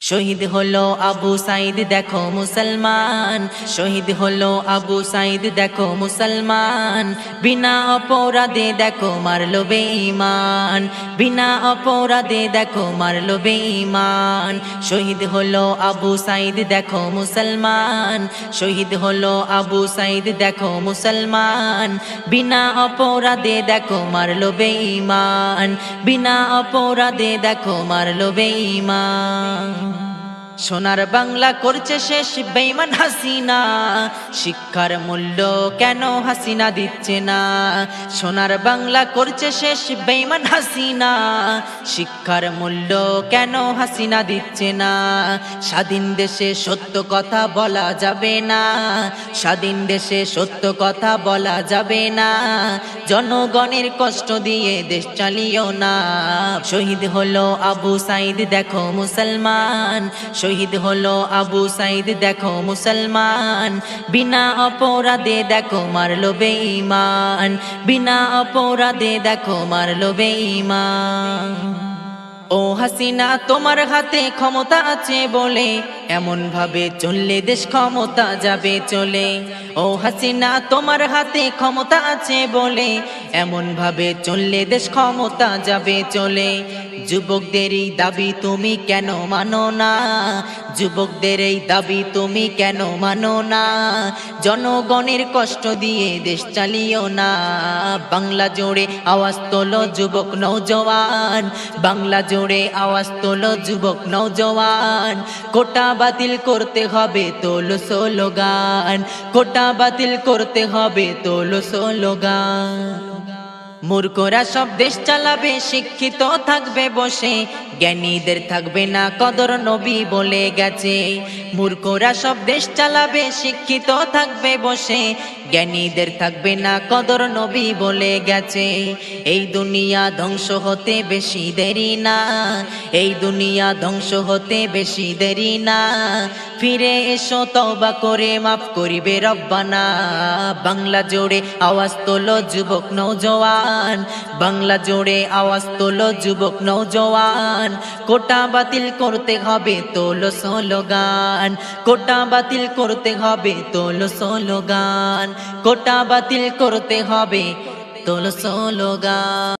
শহীদ হলো আবু সাইদ দেখো মুসলমান, শহীদ হলো আবু সাইদ দেখো মুসলমান, বিনা অপরাধে দেখো মারলো বেঈমান, বিনা অপরাধে দেখো মারলো বেঈমান। শহীদ হলো আবু সাইদ দেখো মুসলমান, শহীদ হলো আবু সাইদ দেখো মুসলমান, বিনা অপরাধে দেখো মারলো বেঈমান, বিনা অপরাধে দেখো মারলো বেঈমান। সোনার বাংলা করছে শেষ বেঈমান হাসিনা, শিক্ষার মূল্য কেন হাসিনা দিচ্ছে না? সোনার বাংলা করছে শেষ বেঈমান হাসিনা, শিক্ষার মূল্য কেন হাসিনা দিচ্ছে না? স্বাধীন দেশে সত্য কথা বলা যাবে না, স্বাধীন দেশে সত্য কথা বলা যাবে না, জনগণের কষ্ট দিয়ে দেশ চালিও না। শহীদ হলো আবু সাইদ দেখো মুসলমান, শহীদ হলো আবু সাইদ দেখো মুসলমান, বিনা অপরাধে দেখো মারলো বেঈমান, বিনা অপরাধে দেখো মারলো বেঈমান। ও হাসিনা তোমার হাতে ক্ষমতা আছে বলে এমন ভাবে চললে দেশ ক্ষমতা যাবে চলে। ও হাসিনা তোমার হাতে ক্ষমতা আছে বলে এমন ভাবে চললে দেশ ক্ষমতা যাবে চলে। যুবকদের এই দাবি তুমি কেন মানো না? যুবকদের এই দাবি তুমি কেন মানো না? জনগণের কষ্ট দিয়ে দেশ চালিও না। বাংলা জোড়ে আওয়াজ তোলো যুবক নওজওয়ান, বাংলা জোড়ে আওয়াজ তোলো যুবক নওজওয়ান, কোটা বাতিল করতে হবে তোলো স্লোগান, কোটা বাতিল করতে হবে তোলো স্লোগান। মূর্খরা সব দেশ চালাবে, শিক্ষিত থাকবে বসে, জ্ঞানীদের থাকবে না কদর নবী বলে গেছে। মূর্খরা সব দেশ চালাবে, শিক্ষিত থাকবে বসে, জ্ঞানীদের থাকবে না কদর নবী বলে গেছে। এই দুনিয়া ধ্বংস হতে বেশি দেরি না, এই দুনিয়া ধ্বংস হতে বেশি দেরি না, ফিরে এসো তওবা করে মাফ করিবে রব্বানা। বাংলা জোড়ে আওয়াজ তোলো যুবক নওজওয়ান, বাংলা জোড়ে আওয়াজ তোলো যুবক নওজওয়ান, কোটা বাতিল করতে হবে তোলো স্লোগান, কোটা বাতিল করতে হবে তোলো স্লোগান, কোটা বাতিল করতে হবে তোলো স্লোগান।